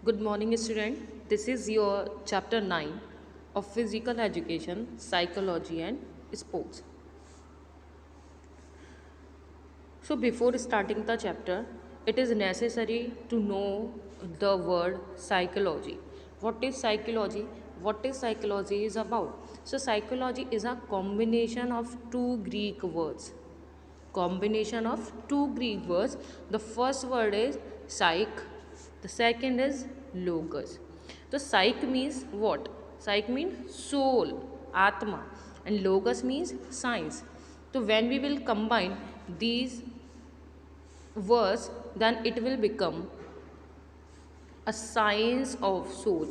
Good morning, student. This is your chapter 9 of physical education, psychology, and sports. So, before starting the chapter, it is necessary to know the word psychology. What is psychology? What is psychology is about? So, psychology is a combination of two Greek words. Combination of two Greek words. The first word is psych, the second is logos. So psych means what? Psych means soul, atma, and logos means science. So when we will combine these words, then it will become a science of soul.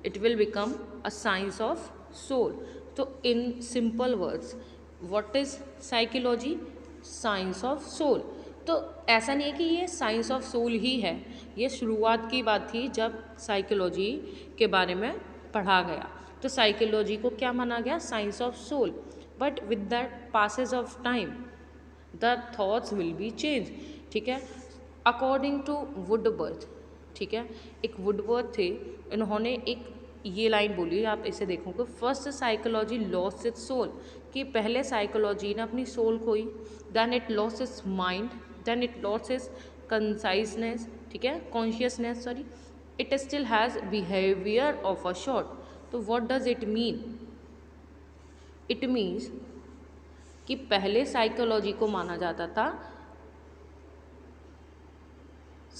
It will become a science of soul. So in simple words, what is psychology? Science of soul. तो ऐसा नहीं है कि ये science of soul ही है, ये शुरुआत की बात थी जब साइकोलॉजी के बारे में पढ़ा गया. तो साइकोलॉजी को क्या माना गया? Science of soul. But with that passes of time the thoughts will be change. ठीक है, अकॉर्डिंग टू वुडबर्थ. ठीक है, एक वुडवर्थ थे, इन्होंने एक ये लाइन बोली, आप इसे देखोगे, first psychology loss its soul, कि पहले साइकोलॉजी ने अपनी सोल खोई, then it loss its mind, then it loss its conciseness, ठीक है, consciousness, sorry, it still has behaviour of a short. तो what does it mean? It means कि पहले साइकोलॉजी को माना जाता था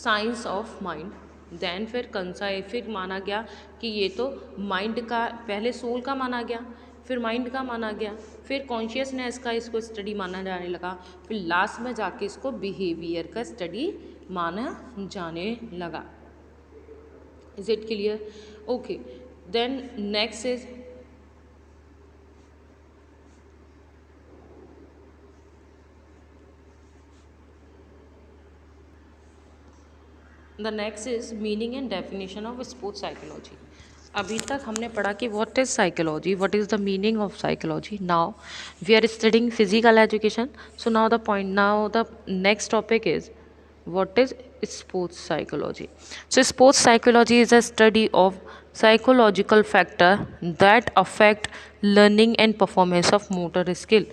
साइंस ऑफ माइंड, देन फिर माना गया कि ये तो माइंड का, पहले सोल का माना गया, फिर माइंड का माना गया, फिर कॉन्शियसनेस का इसको स्टडी माना जाने लगा, फिर लास्ट में जाके इसको बिहेवियर का स्टडी माना जाने लगा. Is it clear? Okay, then next is the next is meaning and definition of sports psychology. अभी तक हमने पढ़ा कि what is psychology, what is the meaning of psychology. Now we are studying physical education. So now the next topic is what is sports psychology. So sports psychology is a study of psychological factor that affect learning and performance of motor skill.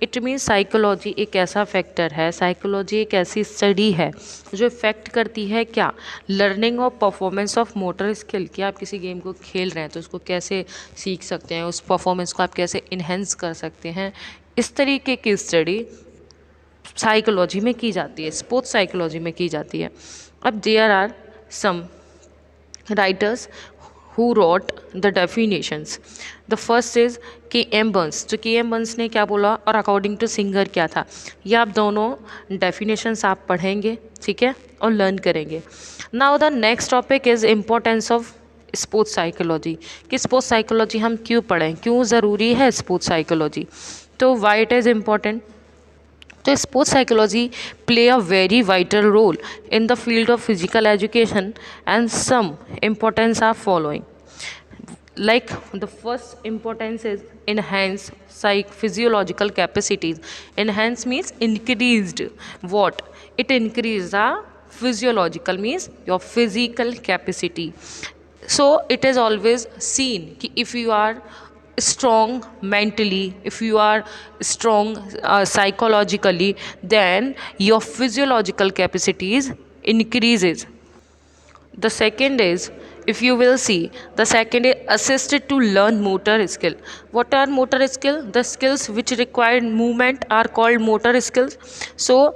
It means psychology एक ऐसा factor है, psychology एक ऐसी study है जो effect करती है क्या? लर्निंग और परफॉर्मेंस ऑफ मोटर स्किल. कि आप किसी गेम को खेल रहे हैं तो उसको कैसे सीख सकते हैं, उस परफॉर्मेंस को आप कैसे इन्हेंस कर सकते हैं, इस तरीके की स्टडी साइकोलॉजी में की जाती है, स्पोर्ट्स साइकोलॉजी में की जाती है. अब there are some writers who wrote the definitions. The first is K M Burns. तो के एम बर्न्स ने क्या बोला और अकॉर्डिंग टू सिंगर क्या था, ये आप दोनों डेफिनेशंस आप पढ़ेंगे, ठीक है, और लर्न करेंगे. Now the next topic is importance of sports psychology. कि स्पोर्ट्स साइकोलॉजी हम क्यों पढ़ें, क्यों ज़रूरी है स्पोर्ट्स साइकोलॉजी. तो वाई इट इज़ इम्पॉर्टेंट? तो sports psychology play a very vital role in the field of physical education and some importance are following. Like the first importance is enhance physiological capacities. Enhance means increased. What? It increases the physiological means your physical capacity. So it is always seen कि if you are strong mentally, if you are strong psychologically, then your physiological capacities increases. The second is, if you will see, the second is assisted to learn motor skill. What are motor skill? The skills which require movement are called motor skills. So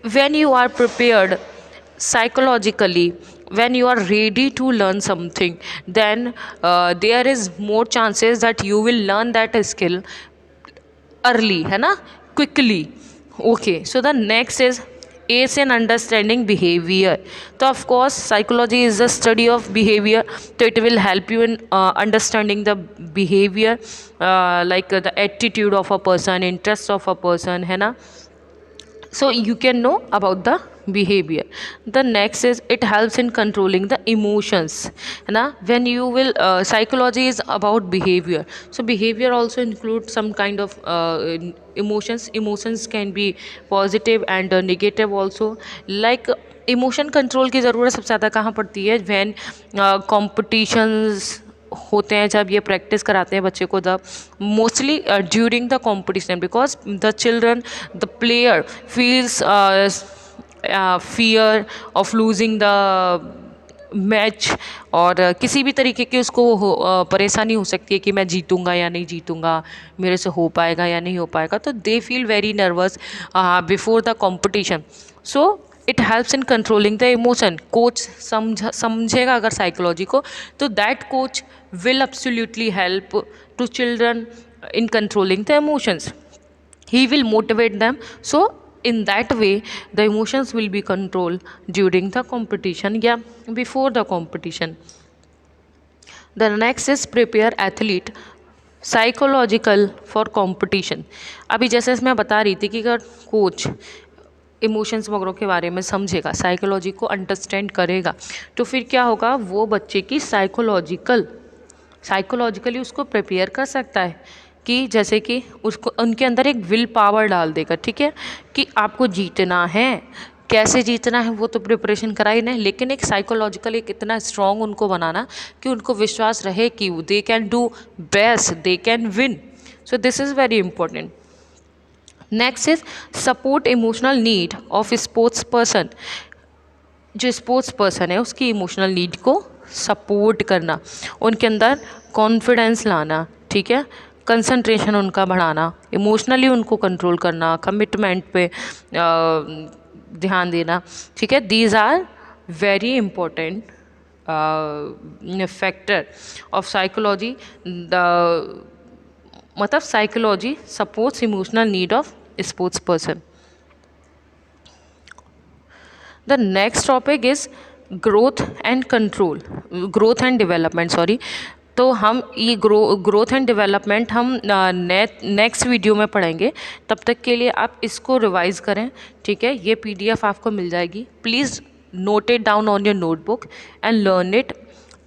when you are prepared psychologically, when you are ready to learn something, then there is more chances that you will learn that skill early, है ना, quickly. Okay, so the next is ace in understanding behavior. So of course psychology is the study of behavior, so it will help you in understanding the behavior, like the attitude of a person, interest of a person, है ना, so you can know about the behavior. The next is it helps in controlling the emotions, है ना. When you will psychology is about behavior, so behavior also includes some kind of emotions. Emotions can be positive and negative also. Like emotion control की ज़रूरत सबसे ज़्यादा कहाँ पड़ती है? When competitions होते हैं, जब ये प्रैक्टिस कराते हैं बच्चे को, the mostly during the competition, because the children, the player feels fear of losing the match, और किसी भी तरीके की उसको परेशानी हो सकती है कि मैं जीतूंगा या नहीं जीतूंगा, मेरे से हो पाएगा या नहीं हो पाएगा, तो they feel very nervous before the competition. So it helps in controlling the emotion. Coach समझेगा अगर साइकोलॉजी को, तो that coach will absolutely help to children in controlling the emotions. He will motivate them, so in that way the emotions will be controlled during the competition, before the competition. The next is prepare athlete psychological for competition. अभी जैसे मैं बता रही थी कि अगर coach emotions वगैरह के बारे में समझेगा, साइकोलॉजी को अंडरस्टैंड करेगा, तो फिर क्या होगा, वो बच्चे की साइकोलॉजिकली उसको प्रिपेयर कर सकता है कि जैसे कि उसको उनके अंदर एक विल पावर डाल देगा, ठीक है, कि आपको जीतना है, कैसे जीतना है वो तो प्रिपरेशन करा ही नहीं, लेकिन एक साइकोलॉजिकल एक इतना स्ट्रॉन्ग उनको बनाना कि उनको विश्वास रहे कि they can do best, they can win. So this is very important. Next is support emotional need of sports person. जो स्पोर्ट्स पर्सन है उसकी इमोशनल नीड को सपोर्ट करना, उनके अंदर कॉन्फिडेंस लाना, ठीक है, कंसंट्रेशन उनका बढ़ाना, इमोशनली उनको कंट्रोल करना, कमिटमेंट पे ध्यान देना, ठीक है. These are very important factor of psychology. The मतलब psychology supports emotional need of sports person. The next topic is growth and control, growth and development, sorry. तो हम ये ग्रोथ एंड डेवलपमेंट हम नेक्स्ट वीडियो में पढ़ेंगे. तब तक के लिए आप इसको रिवाइज करें, ठीक है. ये PDF आपको मिल जाएगी. Please note it down on your notebook and learn it.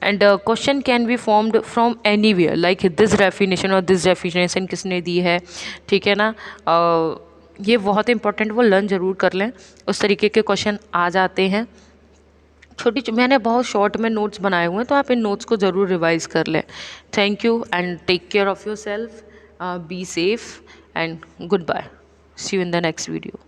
And question can be formed from anywhere, like this definition और दिस डेफिनेशन किसने दी है, ठीक है ना. ये बहुत इंपॉर्टेंट, वो लर्न ज़रूर कर लें. उस तरीके के क्वेश्चन आ जाते हैं. मैंने बहुत शॉर्ट में नोट्स बनाए हुए हैं, तो आप इन नोट्स को ज़रूर रिवाइज कर लें. Thank you and take care of your self. Be safe and good bye. See you in the next video.